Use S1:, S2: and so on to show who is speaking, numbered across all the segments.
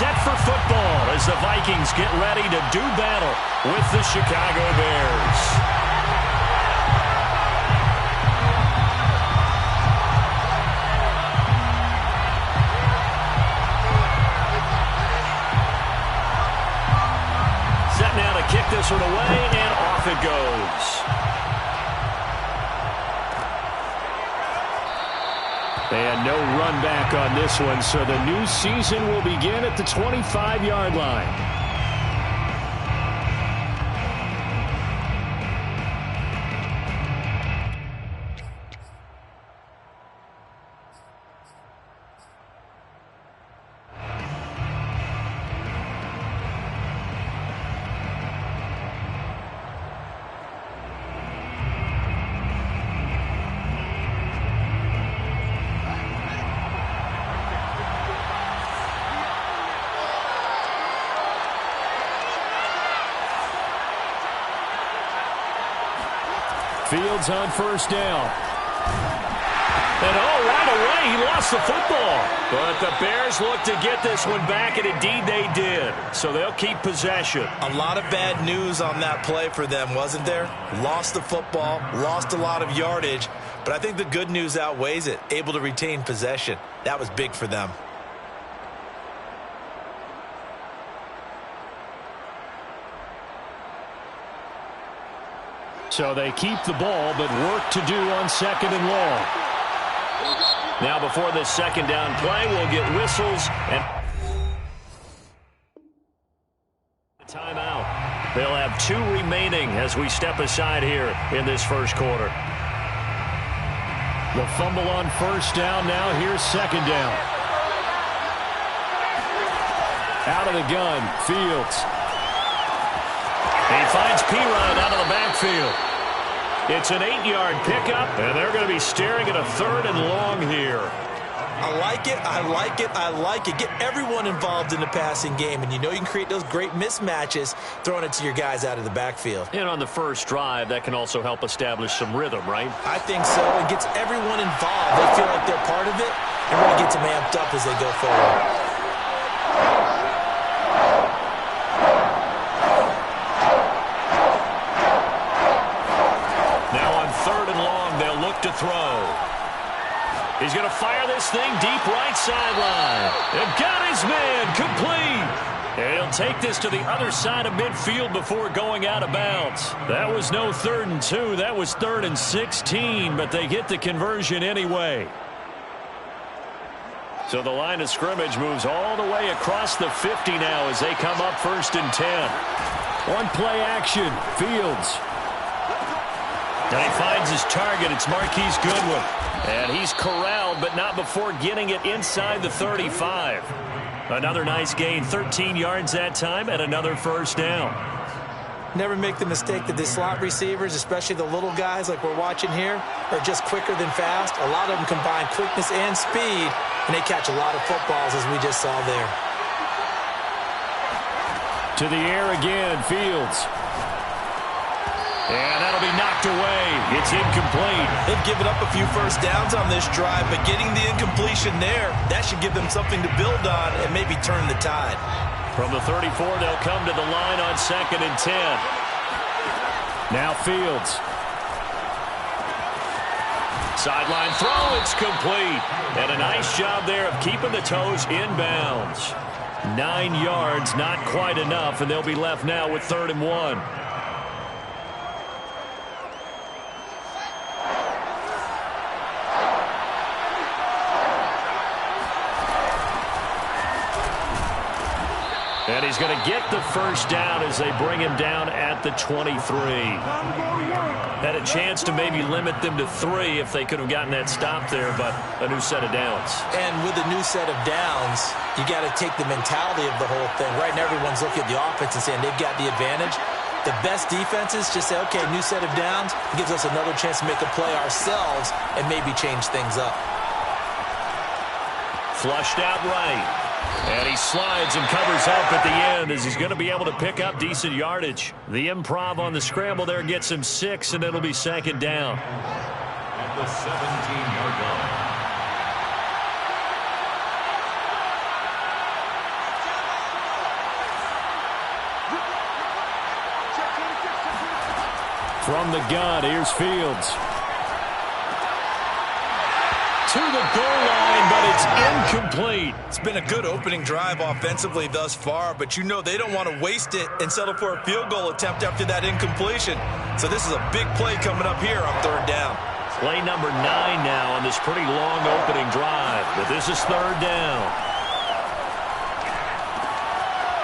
S1: set for football as the Vikings get ready to do battle with the Chicago Bears. Set now to kick this one away, and off it goes. And no run back on this one, so the new season will begin at the 25-yard line. Fields on first down. And right away, he lost the football. But the Bears look to get this one back, and indeed they did. So they'll keep possession.
S2: A lot of bad news on that play for them, wasn't there? Lost the football, lost a lot of yardage. But I think the good news outweighs it. Able to retain possession. That was big for them.
S1: So they keep the ball, but work to do on second and long. Now before this second down play, we'll get whistles and timeout. They'll have 2 remaining as we step aside here in this first quarter. The fumble on first down. Now here's second down. Out of the gun, Fields. He finds Pirine out of the backfield. It's an 8-yard pickup, and they're going to be staring at a 3rd and long here.
S2: I like it, I like it, I like it. Get everyone involved in the passing game, and you know you can create those great mismatches throwing it to your guys out of the backfield.
S1: And on the first drive, that can also help establish some rhythm, right?
S2: I think so. It gets everyone involved. They feel like they're part of it, and really gets them amped up as they go forward.
S1: To throw. He's going to fire this thing deep right sideline. And got his man complete. And he'll take this to the other side of midfield before going out of bounds. That was no 3rd and 2. That was 3rd and 16, but they get the conversion anyway. So the line of scrimmage moves all the way across the 50 now as they come up 1st and 10. One play action. Fields. And he finds his target. It's Marquise Goodwin. And he's corralled, but not before getting it inside the 35. Another nice gain. 13 yards that time and another first down.
S2: Never make the mistake that the slot receivers, especially the little guys like we're watching here, are just quicker than fast. A lot of them combine quickness and speed, and they catch a lot of footballs, as we just saw there.
S1: To the air again, Fields. And that'll be knocked away. It's incomplete.
S2: They've given up a few first downs on this drive, but getting the incompletion there, that should give them something to build on and maybe turn the tide.
S1: From the 34, they'll come to the line on 2nd and 10. Now Fields. Sideline throw, it's complete. And a nice job there of keeping the toes inbounds. 9 yards, not quite enough, and they'll be left now with 3rd and 1. And he's going to get the first down as they bring him down at the 23. Had a chance to maybe limit them to 3 if they could have gotten that stop there, but a new set of downs.
S2: And with a new set of downs, you got to take the mentality of the whole thing. Right now, everyone's looking at the offense and saying they've got the advantage. The best defenses just say, okay, new set of downs. It gives us another chance to make a play ourselves and maybe change things up.
S1: Flushed out right. And he slides and covers up at the end as he's going to be able to pick up decent yardage. The improv on the scramble there gets him 6, and it'll be 2nd down.
S3: At the 17-yard line.
S1: From the gun, here's Fields. To the goal line, but it's incomplete.
S2: It's been a good opening drive offensively thus far, but you know they don't want to waste it and settle for a field goal attempt after that incompletion. So this is a big play coming up here on third down.
S1: Play number 9 now on this pretty long opening drive, but this is third down.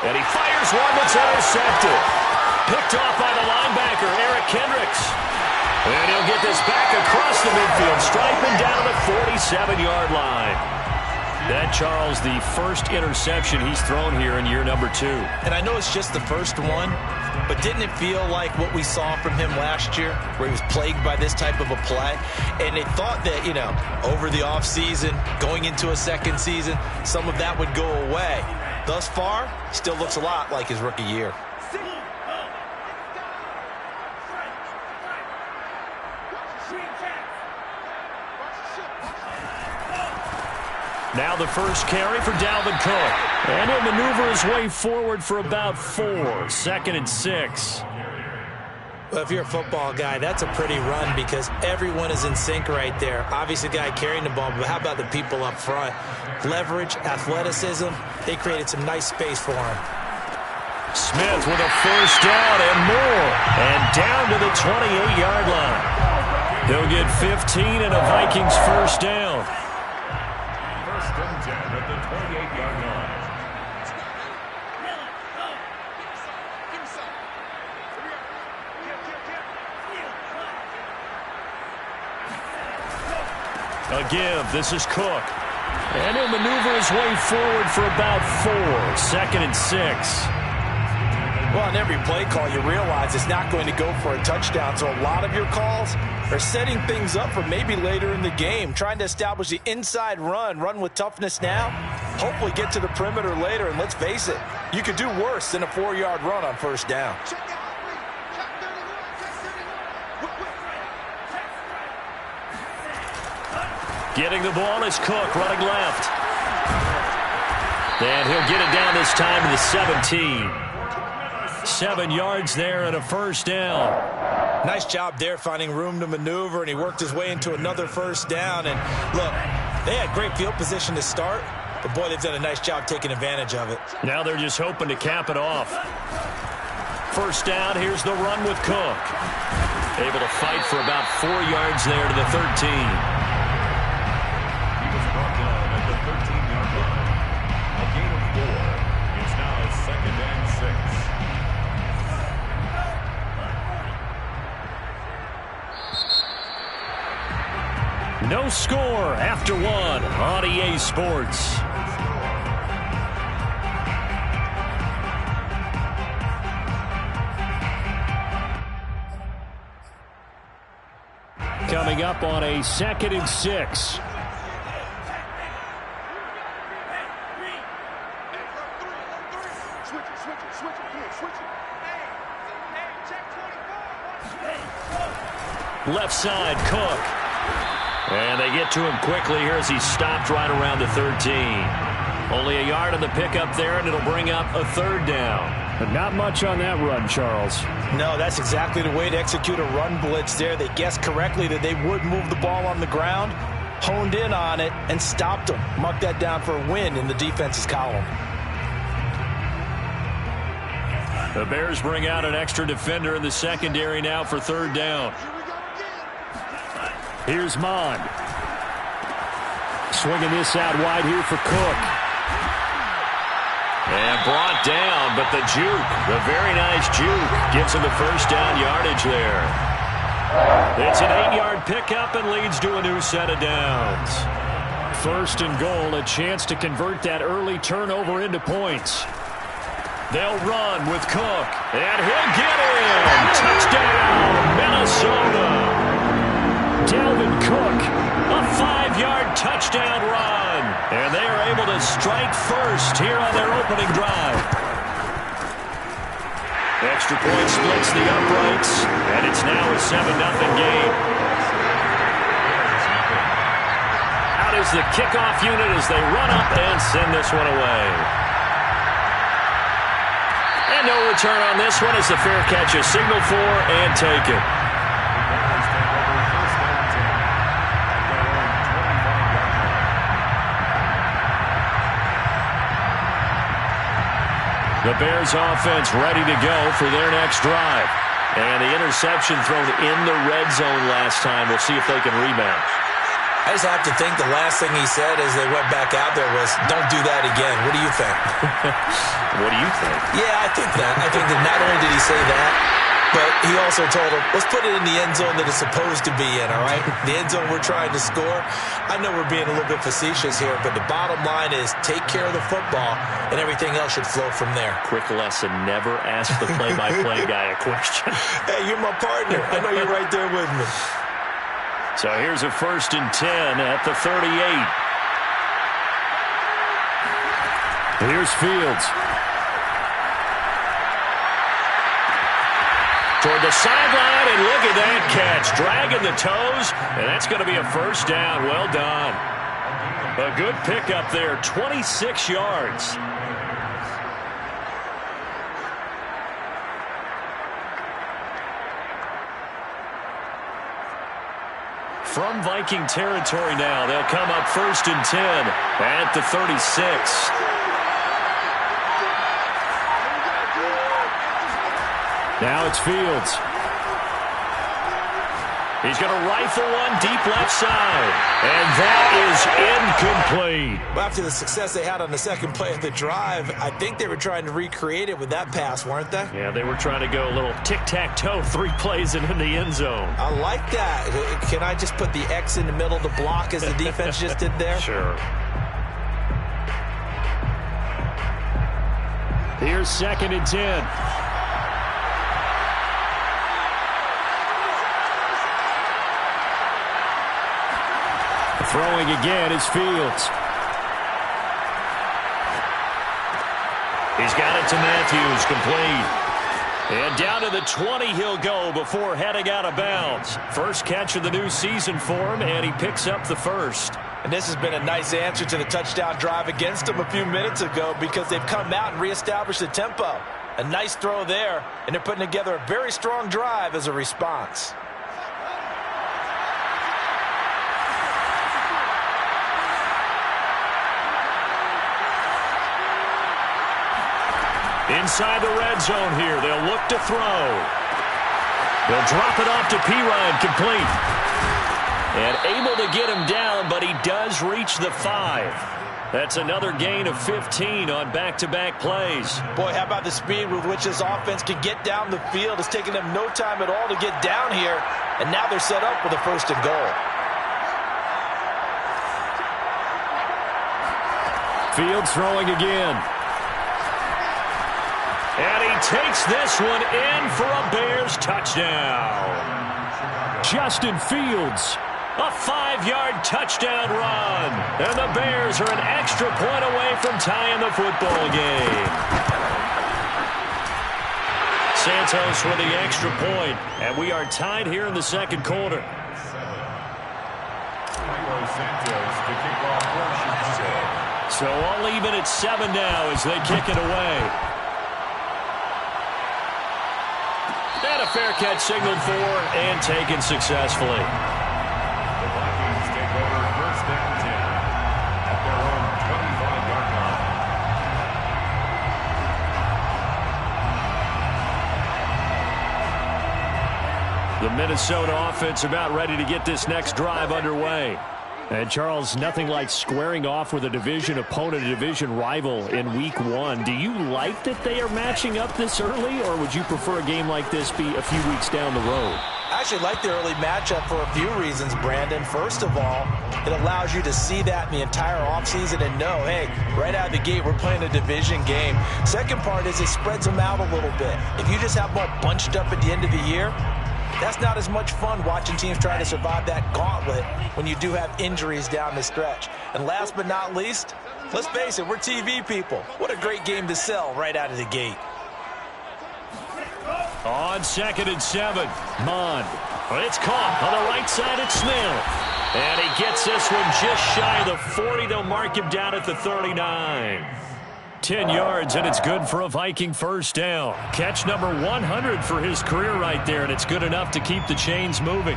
S1: And he fires one that's intercepted. Picked off by the linebacker, Eric Kendricks. And he'll get this back across the midfield, striping down the 47-yard line. That, Charles, the first interception he's thrown here in year number 2.
S2: And I know it's just the first one, but didn't it feel like what we saw from him last year, where he was plagued by this type of a play? And they thought that, you know, over the offseason, going into a second season, some of that would go away. Thus far, still looks a lot like his rookie year.
S1: Now the first carry for Dalvin Cook. And he'll maneuver his way forward for about 4. 2nd and 6.
S2: Well, if you're a football guy, that's a pretty run because everyone is in sync right there. Obviously, the guy carrying the ball, but how about the people up front? Leverage, athleticism, they created some nice space for him.
S1: Smith with a first down and more. And down to the 28-yard line. He'll get 15 and a Vikings first down.
S3: First and 10 at the 28-yard line.
S1: A give. This is Cook. And he'll maneuver his way forward for about 4. 2nd and 6.
S2: Well, on every play call, you realize it's not going to go for a touchdown. So a lot of your calls are setting things up for maybe later in the game, trying to establish the inside run with toughness now, hopefully get to the perimeter later. And let's face it, you could do worse than a 4-yard run on first down.
S1: Getting the ball is Cook, running left. And he'll get it down this time to the 17. 7 yards there and a first down.
S2: Nice job there finding room to maneuver, and he worked his way into another first down. And look, they had great field position to start, but boy, they've done a nice job taking advantage of it.
S1: Now they're just hoping to cap it off. First down, here's the run with Cook. Able to fight for about 4 yards there to the 13. No score after 1 on EA Sports. Coming up on a 2nd and 6. Left side, Cook. And they get to him quickly here as he stopped right around the 13. Only a yard on the pickup there, and it'll bring up a third down. But not much on that run, Charles.
S2: No, that's exactly the way to execute a run blitz there. They guessed correctly that they would move the ball on the ground, honed in on it, and stopped them. Mark that down for a win in the defense's column.
S1: The Bears bring out an extra defender in the secondary now for third down. Here's Mond. Swinging this out wide here for Cook. And brought down, but the juke, the very nice juke, gives him the first down yardage there. It's an 8-yard pickup and leads to a new set of downs. First and goal, a chance to convert that early turnover into points. They'll run with Cook, and he'll get in. Touchdown, Minnesota. Dalvin Cook, a 5-yard touchdown run. And they are able to strike first here on their opening drive. Extra point splits the uprights, and it's now a 7-0 game. Out is the kickoff unit as they run up and send this one away. And no return on this one as the fair catch is signaled for and taken. The Bears offense ready to go for their next drive. And the interception thrown in the red zone last time. We'll see if they can rebound.
S2: I just have to think the last thing he said as they went back out there was, don't do that again. What do you think?
S1: What do you think?
S2: Yeah, I think that. I think that not only did he say that, but he also told him, let's put it in the end zone that it's supposed to be in, all right? The end zone we're trying to score. I know we're being a little bit facetious here, but the bottom line is take care of the football, and everything else should flow from there.
S1: Quick lesson, never ask the play-by-play guy a question.
S2: Hey, you're my partner. I know you're right there with me.
S1: So here's a 1st and 10 at the 38. Here's Fields. Toward the sideline, and look at that catch. Dragging the toes, and that's going to be a 1st down. Well done. A good pickup there, 26 yards. From Viking territory now, they'll come up 1st and 10 at the 36. Now it's Fields. He's going to rifle one deep left side. And that is incomplete.
S2: Well, after the success they had on the second play of the drive, I think they were trying to recreate it with that pass, weren't they?
S1: Yeah, they were trying to go a little tic-tac-toe, 3 plays and in the end zone.
S2: I like that. Can I just put the X in the middle of the block as the defense just did there?
S1: Sure. Here's 2nd and 10. Throwing again is Fields. He's got it to Matthews, complete. And down to the 20 he'll go before heading out of bounds. First catch of the new season for him, and he picks up the 1st.
S2: And this has been a nice answer to the touchdown drive against them a few minutes ago because they've come out and reestablished the tempo. A nice throw there, and they're putting together a very strong drive as a response.
S1: Inside the red zone here, they'll look to throw. They'll drop it off to Pirine, complete. And able to get him down, but he does reach the 5. That's another gain of 15 on back-to-back plays.
S2: Boy, how about the speed with which this offense can get down the field? It's taken them no time at all to get down here, and now they're set up with a 1st and goal.
S1: Fields throwing again. And he takes this one in for a Bears touchdown. Justin Fields, a 5-yard touchdown run. And the Bears are an extra point away from tying the football game. Santos with the extra point, and we are tied here in the 2nd quarter. So all even at 7 now as they kick it away. And a fair catch signaled for and taken successfully.
S3: The Vikings take over 1st and 10 at their own 25-yard line.
S1: The Minnesota offense about ready to get this next drive underway. And, Charles, nothing like squaring off with a division opponent, a division rival in Week 1. Do you like that they are matching up this early, or would you prefer a game like this be a few weeks down the road?
S2: I actually like the early matchup for a few reasons, Brandon. First of all, it allows you to see that in the entire offseason and know, hey, right out of the gate, we're playing a division game. Second part is it spreads them out a little bit. If you just have them all bunched up at the end of the year, that's not as much fun watching teams try to survive that gauntlet when you do have injuries down the stretch. And last but not least, let's face it, we're TV people. What a great game to sell right out of the gate.
S1: On 2nd and 7, Mond. It's caught on the right side at Smith. And he gets this one just shy of the 40. They'll mark him down at the 39. 10 yards, and it's good for a Viking 1st down. Catch number 100 for his career right there, and it's good enough to keep the chains moving.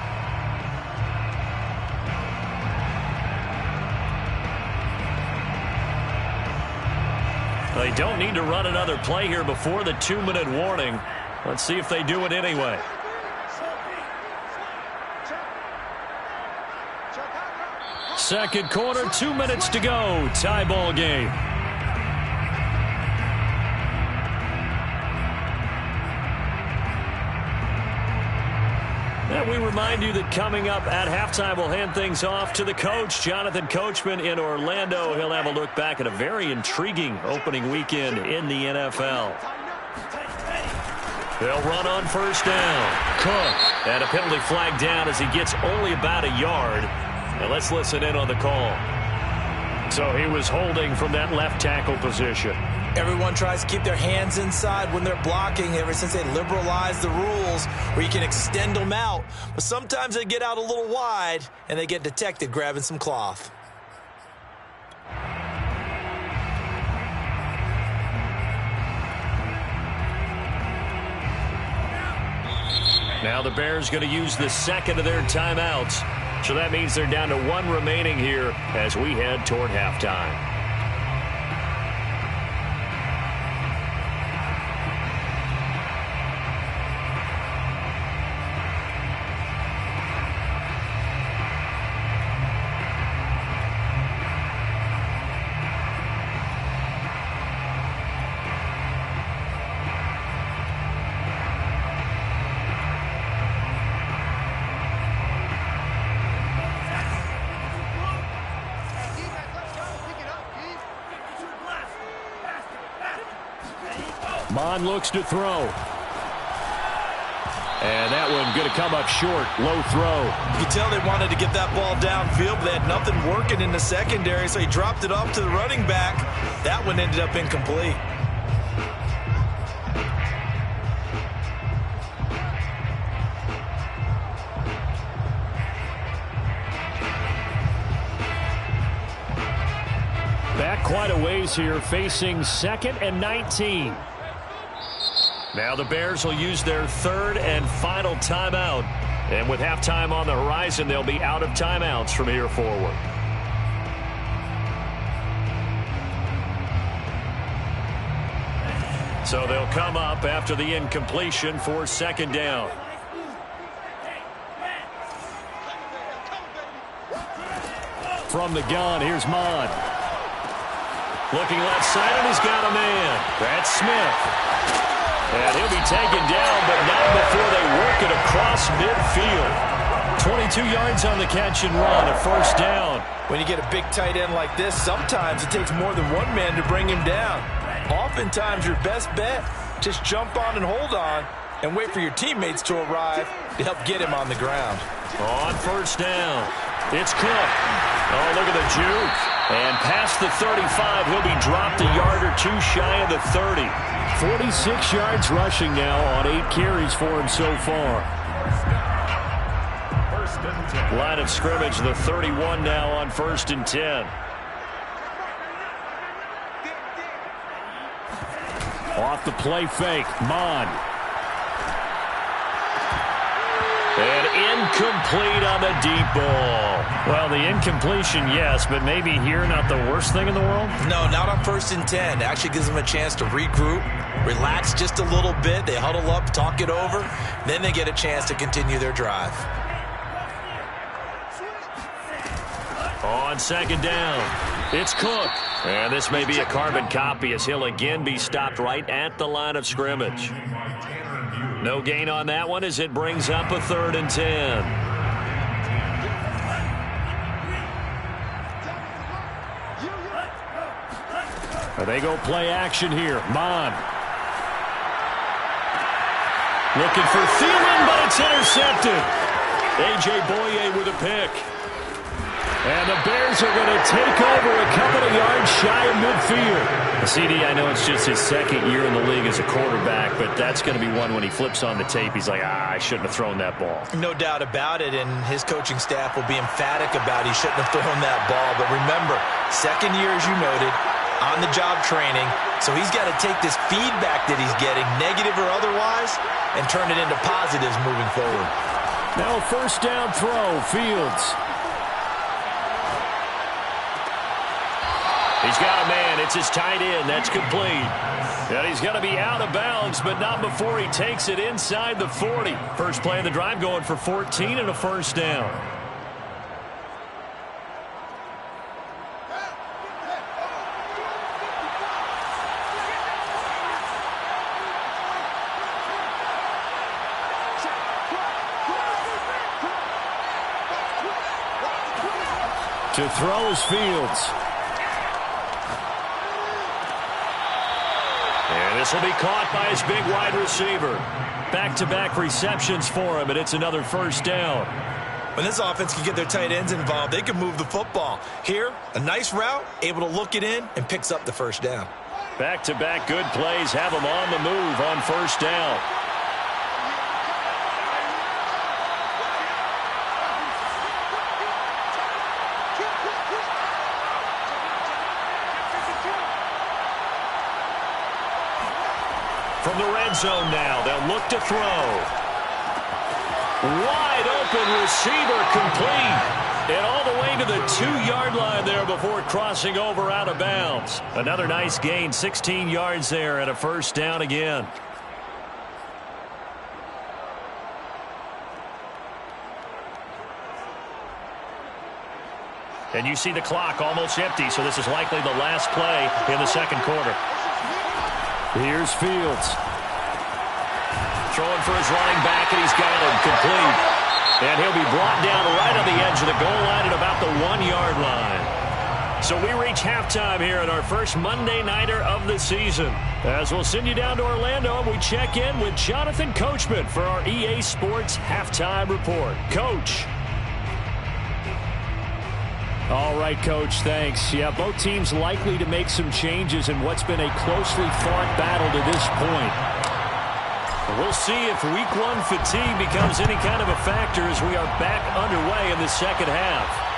S1: They don't need to run another play here before the 2-minute warning. Let's see if they do it anyway. Second quarter, 2 minutes to go. Tie ball game. And we remind you that coming up at halftime, we'll hand things off to the coach, Jonathan Coachman in Orlando. He'll have a look back at a very intriguing opening weekend in the NFL. They'll run on first down. Cook. And a penalty flag down as he gets only about a yard. And let's listen in on the call. So he was holding from that left tackle position.
S2: Everyone tries to keep their hands inside when they're blocking ever since they liberalized the rules where you can extend them out. But sometimes they get out a little wide and they get detected grabbing some cloth.
S1: Now the Bears going to use the second of their timeouts. So that means they're down to 1 remaining here as we head toward halftime. Mon looks to throw. And that one going to come up short. Low throw.
S2: You can tell they wanted to get that ball downfield, but they had nothing working in the secondary, so he dropped it off to the running back. That one ended up incomplete.
S1: Back quite a ways here, facing 2nd and 19. Now the Bears will use their 3rd and final timeout. And with halftime on the horizon, they'll be out of timeouts from here forward. So they'll come up after the incompletion for 2nd down. From the gun, here's Mon. Looking left side, and he's got a man. That's Smith. And he'll be taken down, but not before they work it across midfield. 22 yards on the catch and run, a 1st down.
S2: When you get a big tight end like this, sometimes it takes more than one man to bring him down. Oftentimes, your best bet, just jump on and hold on and wait for your teammates to arrive to help get him on the ground.
S1: On 1st down, it's Cook. Oh, look at the juke. And past the 35, he'll be dropped a yard or 2 shy of the 30. 46 yards rushing now on 8 carries for him so far. Line of scrimmage, the 31 now on 1st and 10. Off the play fake, Mon. And incomplete on the deep ball. Well, the incompletion, yes, but maybe here not the worst thing in the world?
S2: No, not on 1st and 10. It actually gives them a chance to regroup, relax just a little bit. They huddle up, talk it over. Then they get a chance to continue their drive.
S1: On 2nd down, it's Cook. And this may be a carbon copy as he'll again be stopped right at the line of scrimmage. No gain on that one as it brings up a 3rd and 10. They go play action here. Mon. Looking for Thielen, but it's intercepted. A.J. Boye with a pick. And the Bears are going to take over a couple of yards shy of midfield. CD, I know it's just his 2nd year in the league as a quarterback, but that's going to be one when he flips on the tape. He's like, I shouldn't have thrown that ball.
S2: No doubt about it, and his coaching staff will be emphatic about he shouldn't have thrown that ball. But remember, 2nd year, as you noted, on-the-job training. So he's got to take this feedback that he's getting, negative or otherwise, and turn it into positives moving forward.
S1: Now 1st down throw, Fields. He's got a man. It's his tight end. That's complete. And he's going to be out of bounds, but not before he takes it inside the 40. First play of the drive going for 14 and a first down. To throw is Fields. And this will be caught by his big wide receiver. Back-to-back receptions for him, and it's another first down.
S2: When this offense can get their tight ends involved, they can move the football. Here, a nice route, able to look it in, and picks up the first down.
S1: Back-to-back good plays have him on the move on first down. From the red zone now, they'll look to throw. Wide open receiver complete. And all the way to the 2-yard line there before crossing over out of bounds. Another nice gain, 16 yards there and a first down again. And you see the clock almost empty, so this is likely the last play in the second quarter. Here's Fields. Throwing for his running back, and he's got him complete. And he'll be brought down right on the edge of the goal line at about the 1-yard line. So we reach halftime here at our first Monday Nighter of the season. As we'll send you down to Orlando, and we check in with Jonathan Coachman for our EA Sports Halftime Report. Coach. All right, Coach, thanks. Yeah, both teams likely to make some changes in what's been a closely fought battle to this point. We'll see if Week 1 fatigue becomes any kind of a factor as we are back underway in the second half.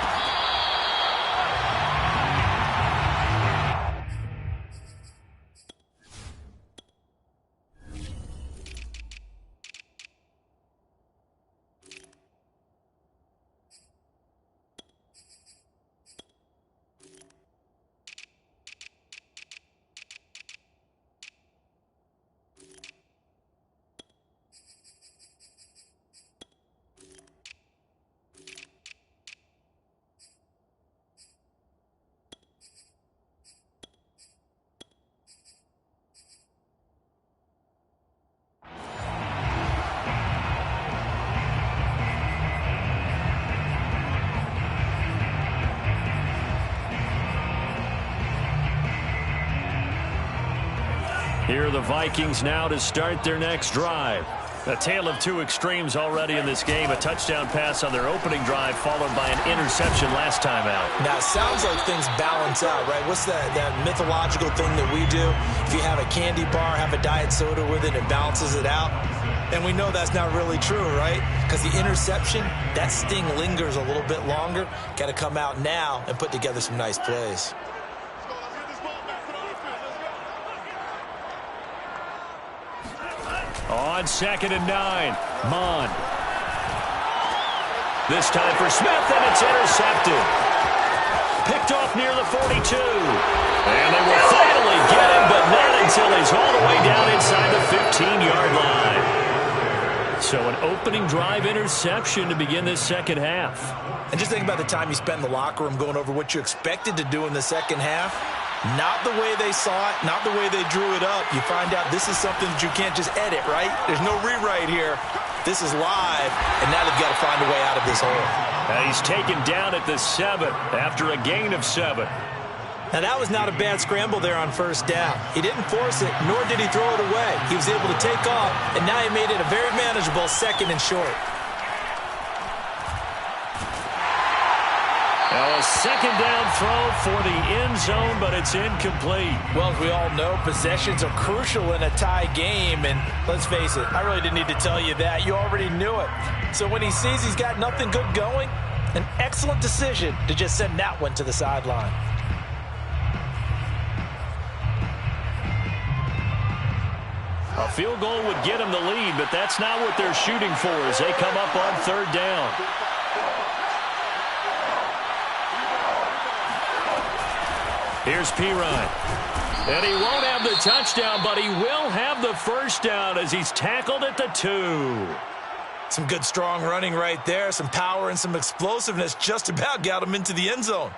S1: Here are the Vikings now to start their next drive. A tale of two extremes already in this game. A touchdown pass on their opening drive followed by an interception last time out.
S2: Now, it sounds like things balance out, right? What's that mythological thing that we do? If you have a candy bar, have a diet soda with it, it balances it out. And we know that's not really true, right? Because the interception, that sting lingers a little bit longer. Got to come out now and put together some nice plays.
S1: On 2nd and 9, Mon. This time for Smith, and it's intercepted. Picked off near the 42. And they will finally get him, but not until he's all the way down inside the 15-yard line. So an opening drive interception to begin this second half.
S2: And just think about the time you spent in the locker room going over what you expected to do in the second half. Not the way they saw it, not the way they drew it up. You find out this is something that you can't just edit, right? There's no rewrite here. This is live, and now they've got to find a way out of this hole.
S1: He's taken down at the 7 after a gain of 7.
S2: Now, that was not a bad scramble there on first down. He didn't force it, nor did he throw it away. He was able to take off, and now he made it a very manageable 2nd and short.
S1: Now a second down throw for the end zone, but it's incomplete.
S2: Well, as we all know, possessions are crucial in a tie game, and let's face it, I really didn't need to tell you that. You already knew it. So when he sees he's got nothing good going, an excellent decision to just send that one to the sideline.
S1: A field goal would get him the lead, but that's not what they're shooting for as they come up on 3rd down. Here's Pirine. And he won't have the touchdown, but he will have the first down as he's tackled at the 2.
S2: Some good, strong running right there. Some power and some explosiveness just about got him into the end zone.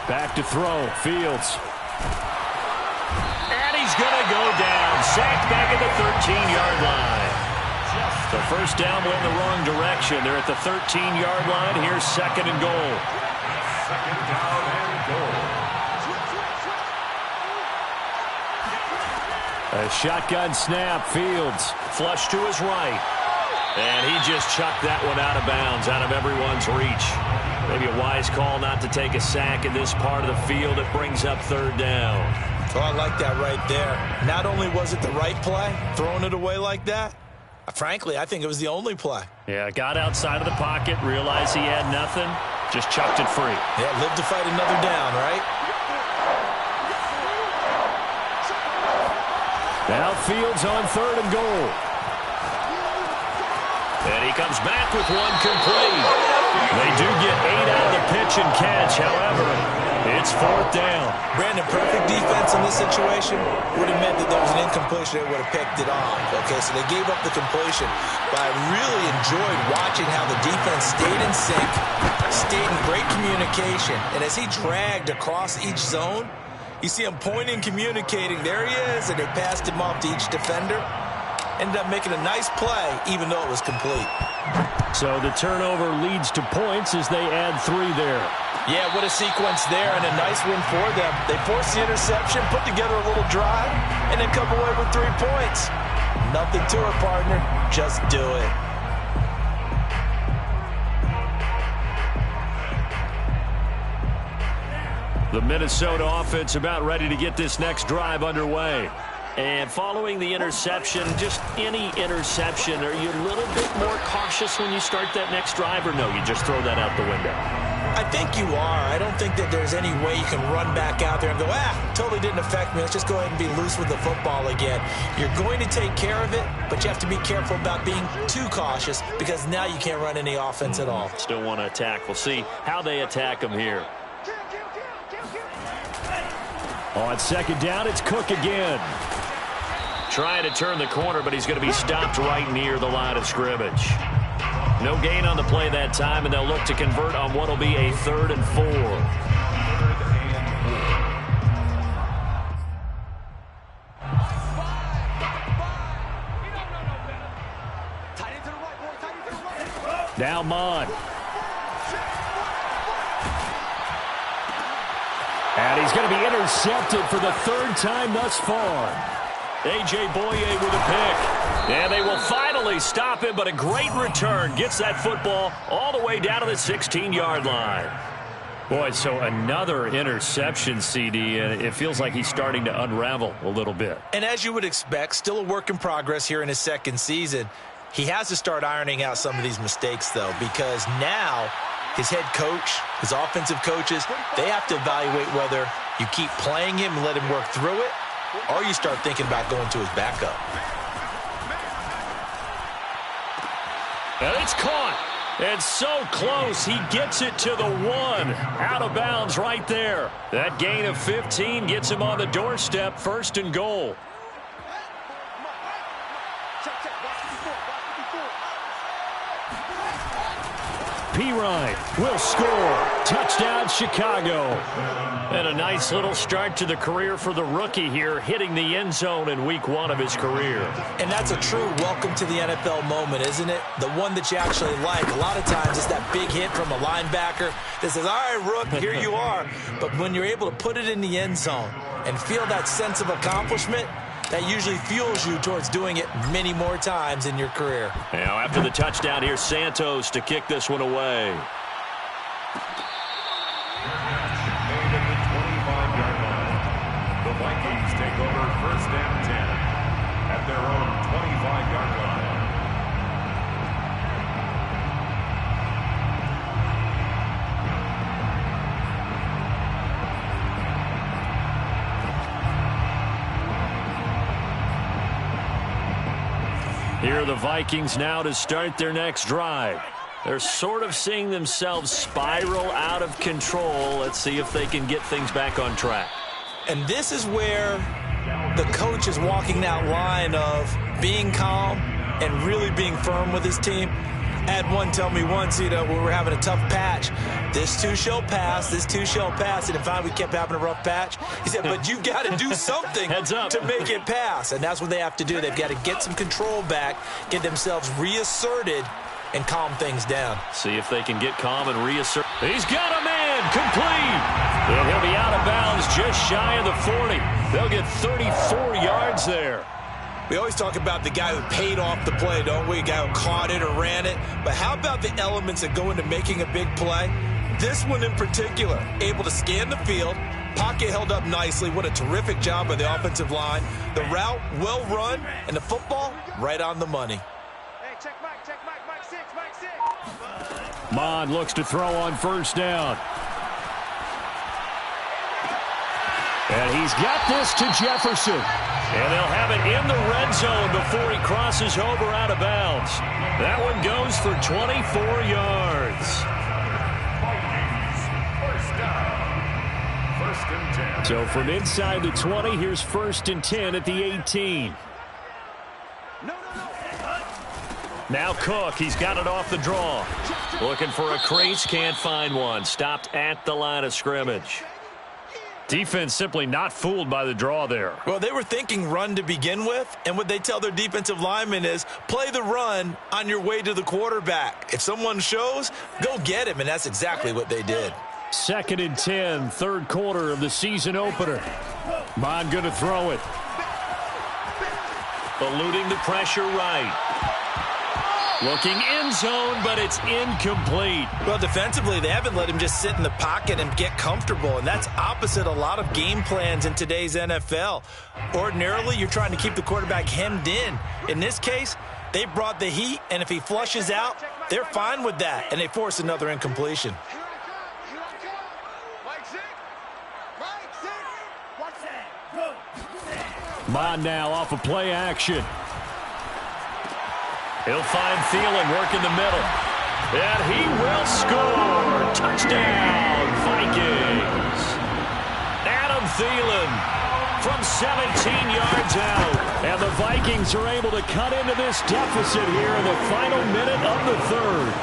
S1: Back to throw. Fields. And he's going to go down. Sacked back at the 13-yard line. The first down went in the wrong direction. They're at the 13-yard line. Here's second and goal.
S3: Second down and goal.
S1: A shotgun snap. Fields. Flush to his right. And he just chucked that one out of bounds, out of everyone's reach. Maybe a wise call not to take a sack in this part of the field. It brings up third down.
S2: Oh, I like that right there. Not only was it the right play, throwing it away like that, frankly, I think it was the only play.
S1: Yeah, got outside of the pocket, realized he had nothing, just chucked it free.
S2: Yeah, live to fight another down, right?
S1: Now Fields on third and goal. And he comes back with one complete. They do get 8 out of the pitch and catch. However, it's fourth down.
S2: Brandon, perfect defense in this situation would have meant that there was an incompletion. They would have picked it off. Okay, so they gave up the completion. But I really enjoyed watching how the defense stayed in sync, stayed in great communication. And as he dragged across each zone, you see him pointing, communicating. There he is, and they passed him off to each defender. Ended up making a nice play, even though it was complete.
S1: So the turnover leads to points as they add 3 there.
S2: Yeah, what a sequence there, and a nice win for them. They forced the interception, put together a little drive, and then come away with 3 points. Nothing to it, partner. Just do it.
S1: The Minnesota offense about ready to get this next drive underway. And following the interception, just any interception, are you a little bit more cautious when you start that next drive, or no, you just throw that out the window?
S2: I think you are. I don't think that there's any way you can run back out there and go, totally didn't affect me. Let's just go ahead and be loose with the football again. You're going to take care of it, but you have to be careful about being too cautious because now you can't run any offense at all.
S1: Still want to attack. We'll see how they attack them here. On second down, it's Cook again. Trying to turn the corner, but he's going to be stopped right near the line of scrimmage. No gain on the play that time, and they'll look to convert on what will be a 3rd and 4. Now Mond. And he's going to be intercepted for the 3rd time thus far. A.J. Boye with a pick. And they will finally stop him, but a great return. Gets that football all the way down to the 16-yard line. Boy, so another interception, CD, and it feels like he's starting to unravel a little bit.
S2: And as you would expect, still a work in progress here in his 2nd season. He has to start ironing out some of these mistakes, though, because now his head coach, his offensive coaches, they have to evaluate whether you keep playing him and let him work through it, or you start thinking about going to his backup.
S1: And it's caught. And so close, he gets it to the 1. Out of bounds right there. That gain of 15 gets him on the doorstep, 1st and goal. Pirine will score. Touchdown, Chicago. And a nice little start to the career for the rookie here, hitting the end zone in week 1 of his career.
S2: And that's a true welcome to the NFL moment, isn't it? The one that you actually like. A lot of times it's that big hit from a linebacker that says, all right, Rook, here you are. But when you're able to put it in the end zone and feel that sense of accomplishment, that usually fuels you towards doing it many more times in your career.
S1: Now, after the touchdown, here's Santos to kick this one away.
S3: Made at the 25-yard line. The Vikings take over 1st and 10 at their own 25-yard line.
S1: Here are the Vikings now to start their next drive. They're sort of seeing themselves spiral out of control. Let's see if they can get things back on track.
S2: And this is where the coach is walking that line of being calm and really being firm with his team. I had one tell me once, we were having a tough patch. This too shall pass, this too shall pass. And finally we kept having a rough patch. He said, but you got to do something to make it pass. And that's what they have to do. They've got to get some control back, get themselves reasserted, and calm things down.
S1: See if they can get calm and reassert. He's got a man, complete. And he'll be out of bounds just shy of the 40. They'll get 34 yards there.
S2: We always talk about the guy who paid off the play, don't we? A guy who caught it or ran it. But how about the elements that go into making a big play? This one in particular, able to scan the field, pocket held up nicely. What a terrific job by the offensive line. The route, well run, and the football, right on the money.
S1: Mond looks to throw on first down. And he's got this to Jefferson. And they'll have it in the red zone before he crosses over out of bounds. That one goes for 24 yards.
S3: First and 10.
S1: So from inside the 20, here's 1st and 10 at the 18. Now Cook, he's got it off the draw. Looking for a crease, can't find one. Stopped at the line of scrimmage. Defense simply not fooled by the draw there.
S2: Well, they were thinking run to begin with, and what they tell their defensive linemen is play the run on your way to the quarterback. If someone shows, go get him, and that's exactly what they did.
S1: 2nd and 10, third quarter of the season opener. Mond going to throw it. Eluding the pressure right. Looking end zone, but it's incomplete.
S2: Well, defensively, they haven't let him just sit in the pocket and get comfortable, and that's opposite a lot of game plans in today's NFL. Ordinarily, you're trying to keep the quarterback hemmed in. In this case, they brought the heat, and if he flushes out, they're fine with that, and they force another incompletion.
S1: Mond now off of play action. He'll find Thielen working the middle. And he will score. Touchdown, Vikings. Adam Thielen from 17 yards out. And the Vikings are able to cut into this deficit here in the final minute of the third.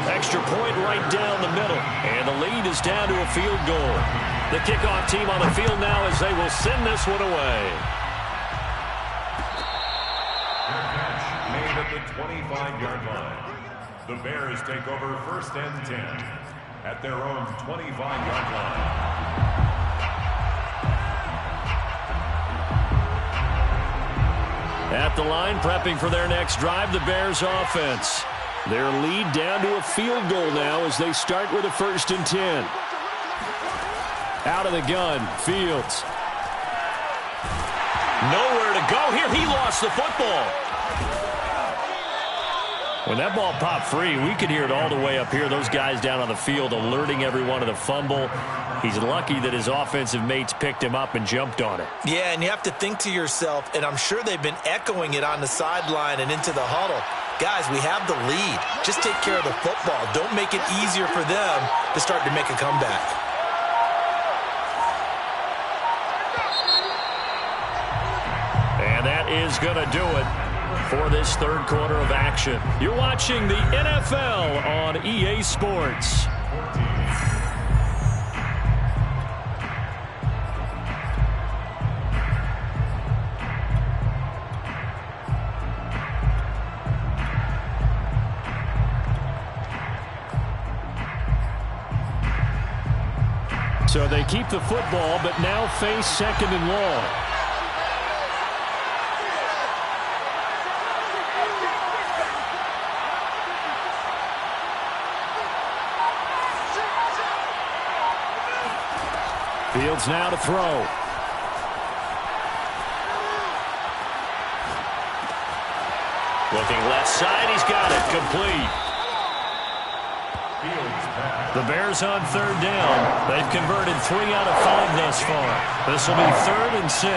S1: Extra point right down the middle. And the lead is down to a field goal. The kickoff team on the field now as they will send this one away.
S3: At the 25-yard line. The Bears take over 1st and 10 at their own 25-yard line.
S1: At the line, prepping for their next drive, the Bears offense. Their lead down to a field goal now as they start with a 1st and 10. Out of the gun, Fields. Nowhere to go here. He lost the football. When that ball popped free, we could hear it all the way up here. Those guys down on the field alerting everyone of the fumble. He's lucky that his offensive mates picked him up and jumped on it.
S2: Yeah, and you have to think to yourself, and I'm sure they've been echoing it on the sideline and into the huddle. Guys, we have the lead. Just take care of the football. Don't make it easier for them to start to make a comeback.
S1: And that is going to do it for this third quarter of action. You're watching the NFL on EA Sports. So they keep the football, but now face 2nd and long. Fields now to throw. Looking left side, he's got it, complete. The Bears on 3rd down. They've converted 3 out of 5 thus far. This will be 3rd and 6.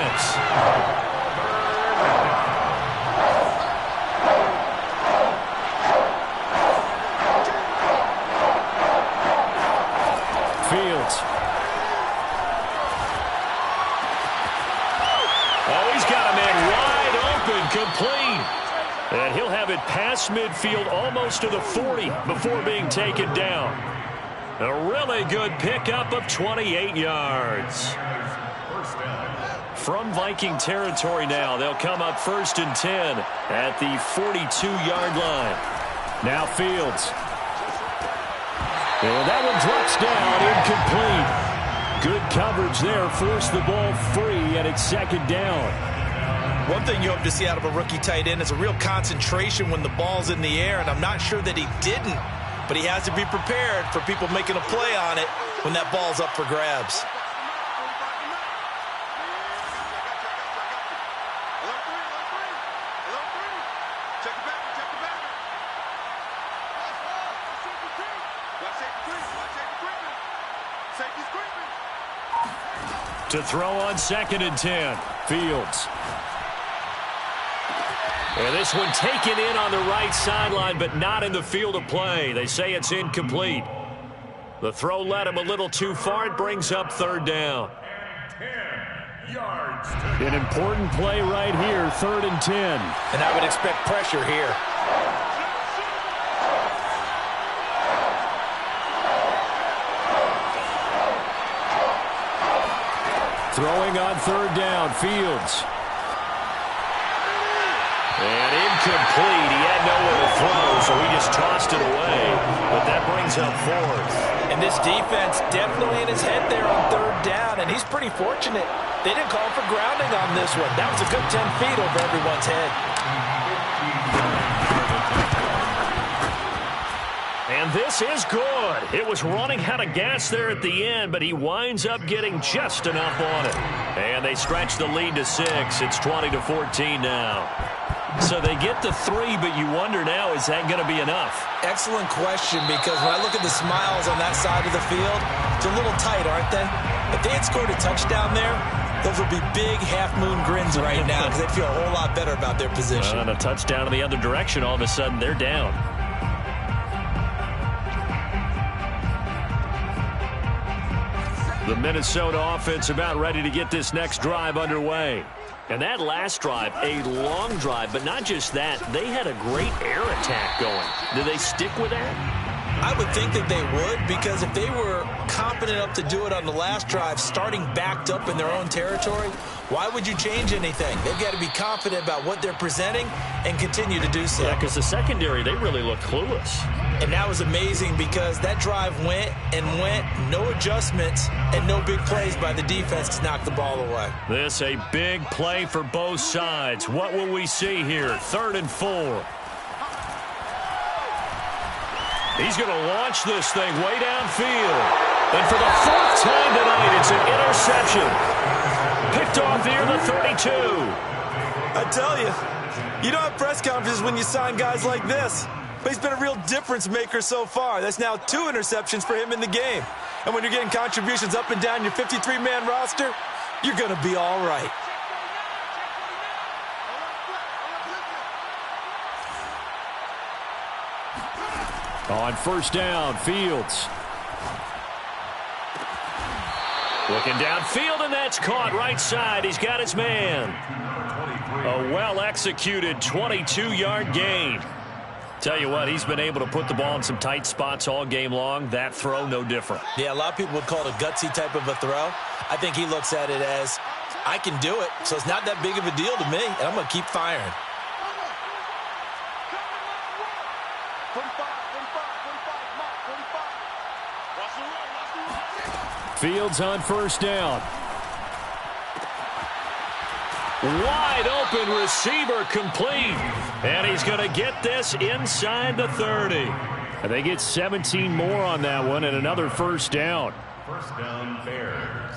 S1: And he'll have it past midfield almost to the 40 before being taken down. A really good pickup of 28 yards. From Viking territory now, they'll come up 1st and 10 at the 42-yard line. Now Fields. And that one drops down, incomplete. Good coverage there, forced the ball free, and it's 2nd down.
S2: One thing you hope to see out of a rookie tight end is a real concentration when the ball's in the air, and I'm not sure that he didn't, but he has to be prepared for people making a play on it when that ball's up for grabs.
S1: To throw on 2nd and 10, Fields. And this one taken in on the right sideline, but not in the field of play. They say it's incomplete. The throw led him a little too far. It brings up 3rd down.
S3: 10 yards.
S1: An important play right here, 3rd and 10.
S2: And I would expect pressure here.
S1: Throwing on 3rd down, Fields. And incomplete. He had nowhere to throw, so he just tossed it away. But that brings up 4th.
S2: And this defense definitely in his head there on 3rd down, and he's pretty fortunate. They didn't call for grounding on this one. That was a good 10 feet over everyone's head.
S1: And this is good. It was running out of gas there at the end, but he winds up getting just enough on it. And they stretch the lead to 6. It's 20-14 now. So they get the 3, but you wonder now, is that going to be enough?
S2: Excellent question, because when I look at the smiles on that side of the field, it's a little tight, aren't they? If they had scored a touchdown there, those would be big half-moon grins right now because they'd feel a whole lot better about their position.
S1: And a touchdown in the other direction, all of a sudden they're down. The Minnesota offense about ready to get this next drive underway. And that last drive, a long drive, but not just that. They had a great air attack going. Do they stick with that?
S2: I would think that they would, because if they were competent enough to do it on the last drive, starting backed up in their own territory, why would you change anything? They've got to be confident about what they're presenting and continue to do so.
S1: Yeah, because the secondary, they really look clueless.
S2: And that was amazing because that drive went and went, no adjustments, and no big plays by the defense to knock the ball away.
S1: This a big play for both sides. What will we see here? 3rd and 4. He's going to launch this thing way downfield. And for the 4th time tonight, it's an interception. Picked off near the 32.
S2: I tell you, you don't have press conferences when you sign guys like this. But he's been a real difference maker so far. That's now 2 interceptions for him in the game. And when you're getting contributions up and down your 53-man roster, you're going to be all right.
S1: On 1st down, Fields. Looking downfield, and that's caught right side. He's got his man. A well-executed 22-yard gain. Tell you what, he's been able to put the ball in some tight spots all game long. That throw, no different.
S2: Yeah, a lot of people would call it a gutsy type of a throw. I think he looks at it as, I can do it, so it's not that big of a deal to me, and I'm going to keep firing.
S1: Fields on 1st down. Wide open receiver complete. And he's going to get this inside the 30. And they get 17 more on that one and another 1st down.
S3: 1st down, Bears.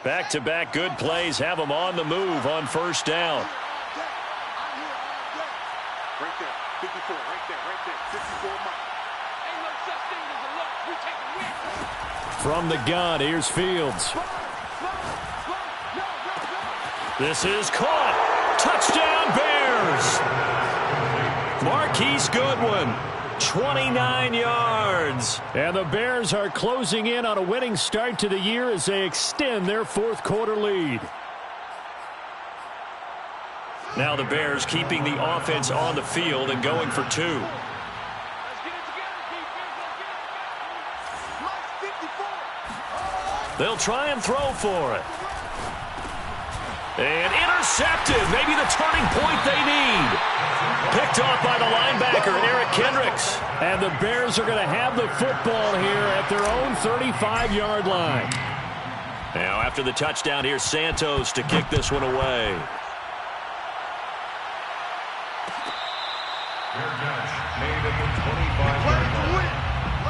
S1: Back-to-back good plays have them on the move on 1st down.
S4: Right there, 54, right there, 54 miles.
S1: From the gun, here's Fields. This is caught. Touchdown, Bears. Marquise Goodwin, 29 yards. And the Bears are closing in on a winning start to the year as they extend their 4th quarter lead. Now the Bears keeping the offense on the field and going for 2. They'll try and throw for it. And intercepted. Maybe the turning point they need. Picked off by the linebacker, Eric Kendricks. And the Bears are going to have the football here at their own 35-yard line. Now after the touchdown, here's Santos to kick this one away.
S3: Fair catch made at the 25-yard line.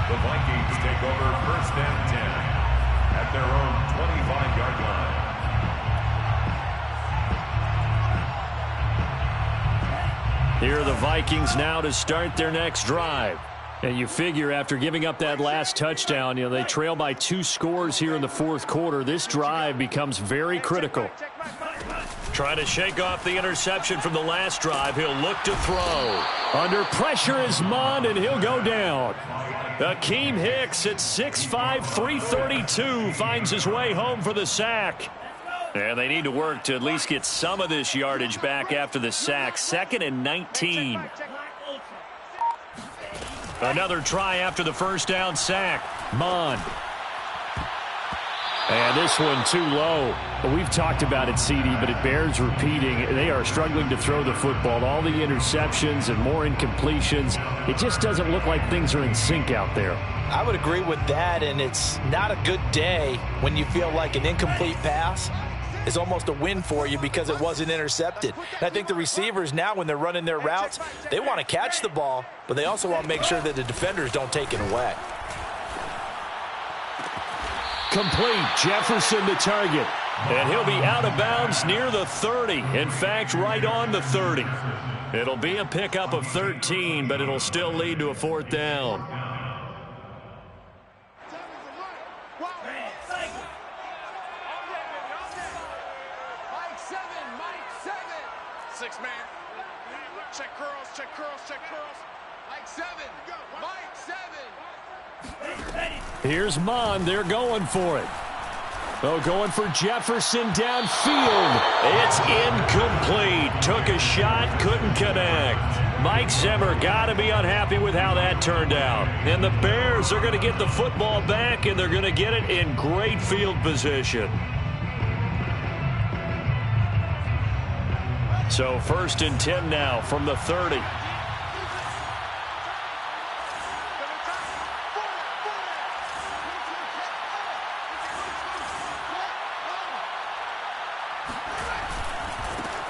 S3: The Vikings take over first and 10 at their own 25-yard line.
S1: Here are the Vikings now to start their next drive. And you figure after giving up that last touchdown, they trail by 2 scores here in the fourth quarter. This drive becomes very critical. Trying to shake off the interception from the last drive. He'll look to throw. Under pressure is Mond, and he'll go down. Akeem Hicks at 6'5", 332 finds his way home for the sack. And they need to work to at least get some of this yardage back after the sack. 2nd and 19. Another try after the first down sack. Mond. And this one too low. We've talked about it, CD, but it bears repeating. They are struggling to throw the football. All the interceptions and more incompletions. It just doesn't look like things are in sync out there.
S2: I would agree with that, and it's not a good day when you feel like an incomplete pass is almost a win for you because it wasn't intercepted. And I think the receivers now, when they're running their routes, they want to catch the ball, but they also want to make sure that the defenders don't take it away.
S1: Complete. Jefferson the target. And he'll be out of bounds near the 30. In fact, right on the 30. It'll be a pickup of 13, but it'll still lead to a 4th down.
S4: Check curls, check curls, check curls. Mike 7. Mike 7.
S1: Here's Mond. They're going for it. Oh, going for Jefferson downfield. It's incomplete. Took a shot, couldn't connect. Mike Zimmer got to be unhappy with how that turned out. And the Bears are going to get the football back, and they're going to get it in great field position. So 1st and 10 now from the 30.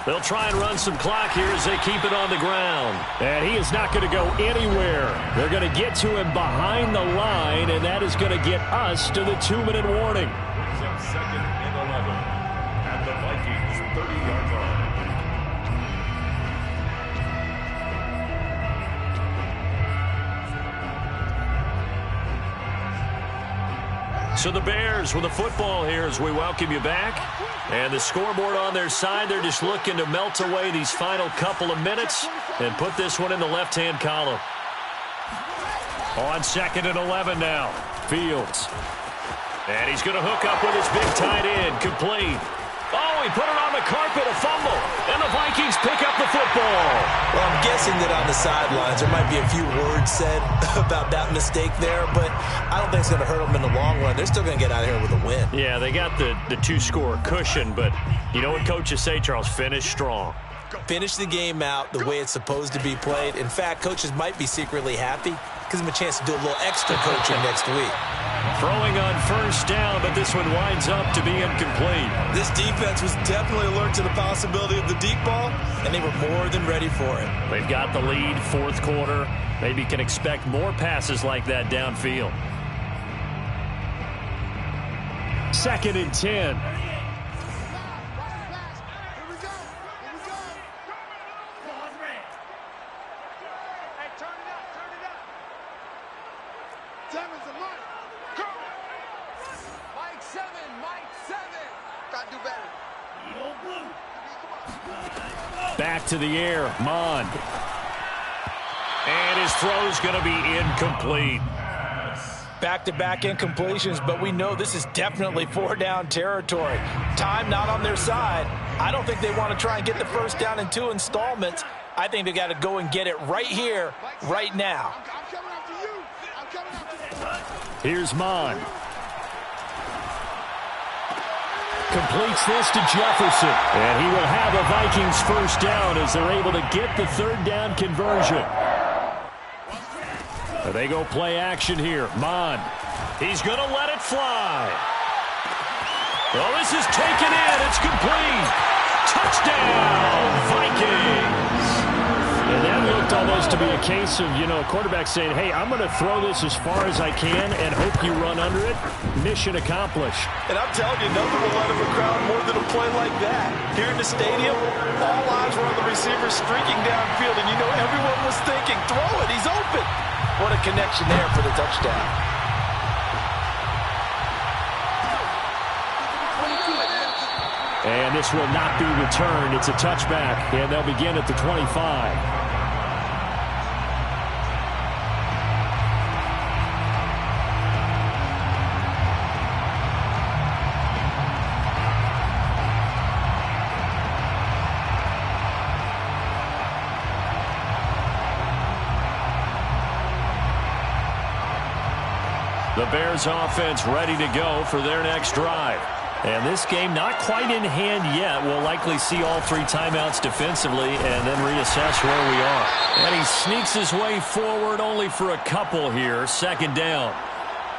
S1: They'll try and run some clock here as they keep it on the ground. And he is not going to go anywhere. They're going to get to him behind the line, and that is going to get us to the 2-minute warning.
S3: Brings up 2nd and 11 at the Vikings 30-yard line.
S1: So the Bears with the football here as we welcome you back. And the scoreboard on their side, they're just looking to melt away these final couple of minutes and put this one in the left-hand column. On 2nd and 11 now. Fields. And he's going to hook up with his big tight end. Complete. Oh, he put it on the carpet, a fumble. And the Vikings pick up the football.
S2: Well, I'm guessing that on the sidelines there might be a few words said about that mistake there, but I don't think it's going to hurt them in the long run. They're still going to get out of here with a win.
S1: Yeah, they got the 2-score cushion, but you know what coaches say, Charles? Finish strong.
S2: Finish the game out the way it's supposed to be played. In fact, coaches might be secretly happy. Gives them a chance to do a little extra coaching next week.
S1: Throwing on 1st down, but this one winds up to be incomplete.
S2: This defense was definitely alert to the possibility of the deep ball, and they were more than ready for it.
S1: They've got the lead, 4th quarter. Maybe can expect more passes like that downfield. 2nd and 10. Back to the air, Mond. And his throw's going to be incomplete.
S2: Back-to-back incompletions, but we know this is definitely 4-down territory. Time not on their side. I don't think they want to try and get the first down in 2 installments. I think they got to go and get it right here, right now.
S4: I'm coming after you. I'm coming after you.
S1: Here's Mon. Completes this to Jefferson. And he will have a Vikings first down as they're able to get the 3rd down conversion. They go play action here. Mon. He's going to let it fly. Well, this is taken in. It's complete. Touchdown, Vikings. And that looked almost to be a case of, a quarterback saying, hey, I'm going to throw this as far as I can and hope you run under it. Mission accomplished.
S2: And I'm telling you, nothing will let him a crowd more than a play like that. Here in the stadium, all eyes were on the receiver streaking downfield, and everyone was thinking, throw it, he's open. What a connection there for the touchdown.
S1: And this will not be returned. It's a touchback, and they'll begin at the 25. The Bears offense ready to go for their next drive. And this game not quite in hand yet. We'll likely see all 3 timeouts defensively and then reassess where we are. And he sneaks his way forward only for a couple here. 2nd down.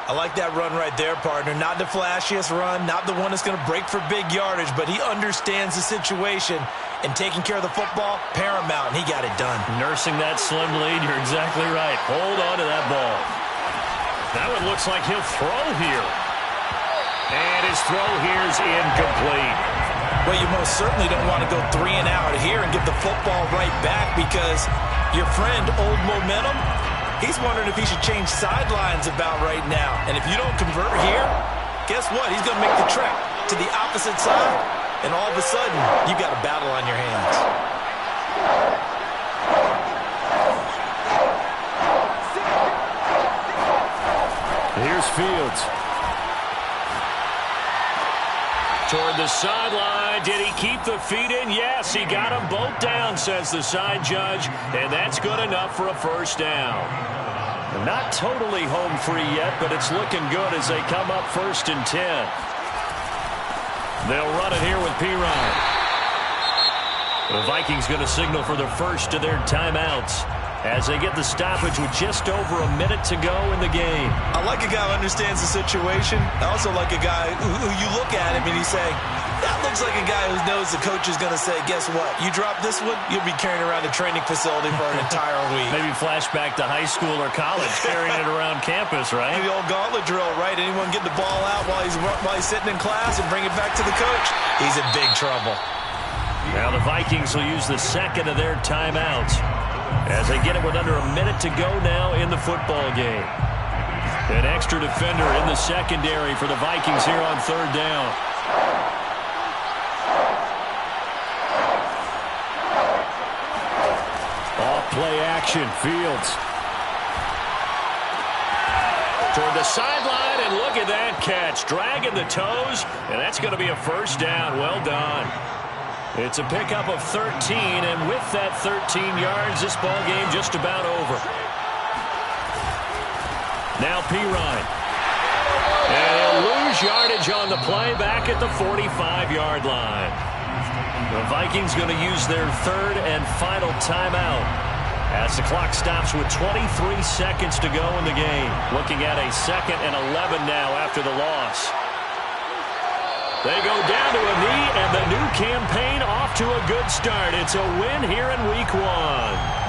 S2: I like that run right there, partner. Not the flashiest run, not the one that's going to break for big yardage, but he understands the situation, and taking care of the football, paramount, and he got it done.
S1: Nursing that slim lead, you're exactly right. Hold on to that ball. Now it looks like he'll throw here. And his throw here is incomplete.
S2: Well, you most certainly don't want to go 3 and out here and get the football right back, because your friend, Old Momentum, he's wondering if he should change sidelines about right now. And if you don't convert here, guess what? He's going to make the trek to the opposite side, and all of a sudden, you got a battle on your hands.
S1: Here's Fields. Toward the sideline. Did he keep the feet in? Yes, he got them both down, says the side judge. And that's good enough for a first down. Not totally home free yet, but it's looking good as they come up 1st and 10. They'll run it here with Pirine. The Vikings going to signal for the first of their timeouts as they get the stoppage with just over a minute to go in the game.
S2: I like a guy who understands the situation. I also like a guy who you look at him and you say, that looks like a guy who knows the coach is going to say, guess what? You drop this one, you'll be carrying around the training facility for an entire week.
S1: Maybe flashback to high school or college, carrying it around campus, right?
S2: The old gauntlet drill, right? Anyone get the ball out while he's sitting in class and bring it back to the coach? He's in big trouble.
S1: Now the Vikings will use the 2nd of their timeouts as they get it with under a minute to go now in the football game. An extra defender in the secondary for the Vikings here on 3rd down. Off play action, Fields. Toward the sideline, and look at that catch. Dragging the toes, and that's going to be a first down. Well done. It's a pickup of 13, and with that 13 yards, this ball game just about over. Now Pirine. And he'll lose yardage on the play back at the 45-yard line. The Vikings going to use their 3rd and final timeout as the clock stops with 23 seconds to go in the game. Looking at a 2nd and 11 now after the loss. They go down to a knee, and the new campaign off to a good start. It's a win here in Week 1.